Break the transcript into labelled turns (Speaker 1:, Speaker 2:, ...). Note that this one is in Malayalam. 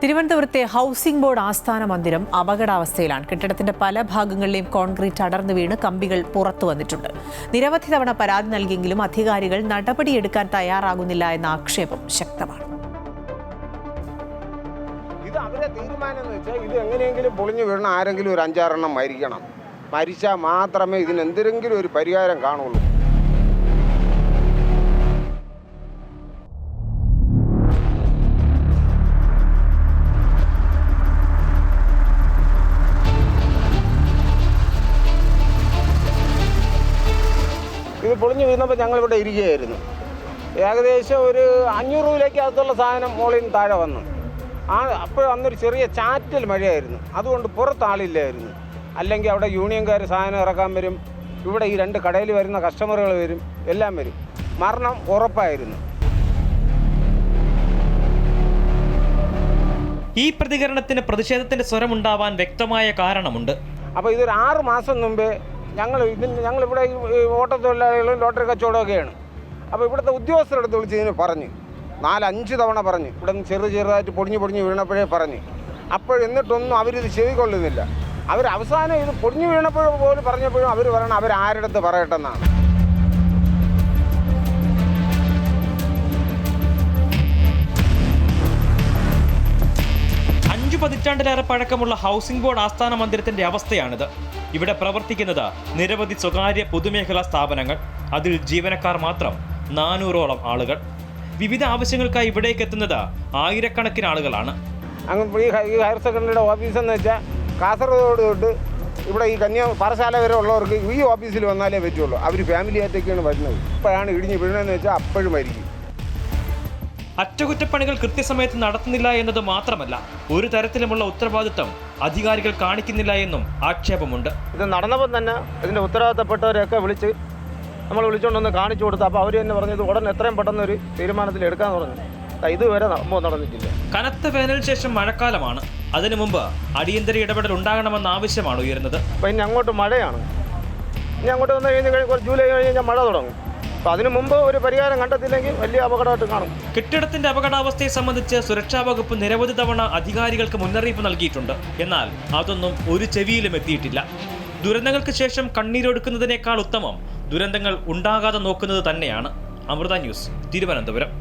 Speaker 1: തിരുവനന്തപുരത്തെ ഹൗസിംഗ് ബോർഡ് ആസ്ഥാന മന്ദിരം അപകടാവസ്ഥയിലാണ്. കെട്ടിടത്തിന്റെ പല ഭാഗങ്ങളിലെയും കോൺക്രീറ്റ് അടർന്നു വീണ് കമ്പികൾ പുറത്തു വന്നിട്ടുണ്ട്. നിരവധി തവണ പരാതി നൽകിയെങ്കിലും അധികാരികൾ നടപടിയെടുക്കാൻ തയ്യാറാകുന്നില്ല എന്ന ആക്ഷേപം ശക്തമാണ്.
Speaker 2: ഇത് അവരെ തീരുമാനം എന്ന് വെച്ചാൽ ഇത് എങ്ങനെയെങ്കിലും പൊളിഞ്ഞു വീണ ആരെങ്കിലും ഒരു 5-6 എണ്ണം മരിക്കണം. മരിച്ചാൽ മാത്രമേ ഇതിന് എന്തെങ്കിലും ഒരു പരിഹാരം കാണുള്ളൂ. ഇത് പൊളിഞ്ഞു വീണപ്പോൾ ഞങ്ങളിവിടെ ഇരിക്കുകയായിരുന്നു. ഏകദേശം ഒരു 500 രൂപയിലേക്ക് അകത്തുള്ള സാധനം മുകളിൽ നിന്ന് താഴെ വന്നു. അപ്പോൾ അന്നൊരു ചെറിയ ചാറ്റൽ മഴയായിരുന്നു. അതുകൊണ്ട് പുറത്താളില്ലായിരുന്നു. അല്ലെങ്കിൽ അവിടെ യൂണിയൻകാർ സാധനം ഇറക്കാൻ വരും, ഇവിടെ ഈ 2 കടയിൽ വരുന്ന കസ്റ്റമറുകൾ വരും, എല്ലാം വരും. മരണം ഉറപ്പായിരുന്നു.
Speaker 3: ഈ പ്രതികരണത്തിന് പ്രതിഷേധത്തിന്റെ സ്വരമുണ്ടാവാൻ വ്യക്തമായ കാരണമുണ്ട്.
Speaker 2: അപ്പോൾ ഇതൊരു 6 മാസം മുമ്പേ ഞങ്ങളിവിടെ ഓട്ടത്തൊഴിലാളികളും ലോട്ടറി കച്ചവടമൊക്കെയാണ്. അപ്പോൾ ഇവിടുത്തെ ഉദ്യോഗസ്ഥരെടുത്ത് വിളിച്ച് ഇതിന് പറഞ്ഞ് 4-5 തവണ പറഞ്ഞ് ഇവിടെ നിന്ന് ചെറുതായിട്ട് പൊടിഞ്ഞ് വീണപ്പോഴേ പറഞ്ഞ്. എന്നിട്ടൊന്നും അവരിത് ചെവിക്കൊള്ളുന്നില്ല. അവർ അവസാനം ഇത് പൊടിഞ്ഞു വീണപ്പോഴും പോലും പറഞ്ഞപ്പോഴും അവർ പറയണം അവരാരടുത്ത് പറയട്ടെന്നാണ്.
Speaker 3: പതിറ്റാണ്ടിലേറെ പഴക്കമുള്ള ഹൗസിംഗ് ബോർഡ് ആസ്ഥാന മന്ദിരത്തിന്റെ അവസ്ഥയാണിത്. ഇവിടെ പ്രവർത്തിക്കുന്നത് നിരവധി സ്വകാര്യ പൊതുമേഖലാ സ്ഥാപനങ്ങൾ. അതിൽ ജീവനക്കാർ മാത്രം 400ഓളം ആളുകൾ. വിവിധ ആവശ്യങ്ങൾക്കായി ഇവിടേക്ക് എത്തുന്നത് ആയിരക്കണക്കിന് ആളുകളാണ്.
Speaker 2: അങ്ങ് ഈ ഹയർ സെക്കൻഡറിയുടെ ഓഫീസെന്ന് വെച്ചാൽ കാസർഗോഡ് തൊട്ട് ഇവിടെ ഈ പാറശാല വരെ ഉള്ളവർക്ക് ഈ ഓഫീസിൽ വന്നാലേ പറ്റുള്ളൂ. അവർ ഫാമിലി ആയിട്ടൊക്കെയാണ് വരുന്നത്. ഇപ്പോഴാണ് ഇടിഞ്ഞ് വീഴുന്നതെന്ന് വെച്ചാൽ അപ്പോഴും മരിക്കും.
Speaker 3: അറ്റകുറ്റപ്പണികൾ കൃത്യസമയത്ത് നടത്തുന്നില്ല എന്നത് മാത്രമല്ല, ഒരു തരത്തിലുമുള്ള ഉത്തരവാദിത്തം അധികാരികൾ കാണിക്കുന്നില്ല എന്നും ആക്ഷേപമുണ്ട്.
Speaker 4: ഇത് നടന്നപ്പോൾ തന്നെ ഇതിൻ്റെ ഉത്തരവാദിത്തപ്പെട്ടവരെയൊക്കെ നമ്മൾ വിളിച്ചുകൊണ്ടൊന്ന് കാണിച്ചു കൊടുത്തു. അപ്പോൾ അവർ തന്നെ പറഞ്ഞത് ഉടൻ എത്രയും പെട്ടെന്ന് ഒരു തീരുമാനത്തിൽ എടുക്കാമെന്ന് പറഞ്ഞു. ഇതുവരെ സംഭവം നടന്നിട്ടില്ല.
Speaker 3: കനത്ത വേനലിന് ശേഷം മഴക്കാലമാണ്. അതിനു മുമ്പ് അടിയന്തര ഇടപെടൽ ഉണ്ടാകണമെന്ന ആവശ്യമാണ് ഉയരുന്നത്.
Speaker 4: അപ്പോൾ ഇനി അങ്ങോട്ട് മഴയാണ്. ഇനി അങ്ങോട്ട് വന്നു കഴിഞ്ഞാൽ ജൂലൈ കഴിഞ്ഞാൽ മഴ തുടങ്ങും. അപ്പോൾ അതിനു മുമ്പ് ഒരു പരിഹാരം കണ്ടെത്തില്ലെങ്കിൽ വലിയ അപകടമായിട്ട് കാണും.
Speaker 3: കെട്ടിടത്തിന്റെ അപകടാവസ്ഥയെ സംബന്ധിച്ച് സുരക്ഷാ വകുപ്പ് നിരവധി തവണ അധികാരികൾക്ക് മുന്നറിയിപ്പ് നൽകിയിട്ടുണ്ട്. എന്നാൽ അതൊന്നും ഒരു ചെവിയിലും എത്തിയിട്ടില്ല. ദുരന്തങ്ങൾക്ക് ശേഷം കണ്ണീരൊടുക്കുന്നതിനേക്കാൾ ഉത്തമം ദുരന്തങ്ങൾ ഉണ്ടാകാതെ നോക്കുന്നത് തന്നെയാണ്. അമൃത ന്യൂസ്, തിരുവനന്തപുരം.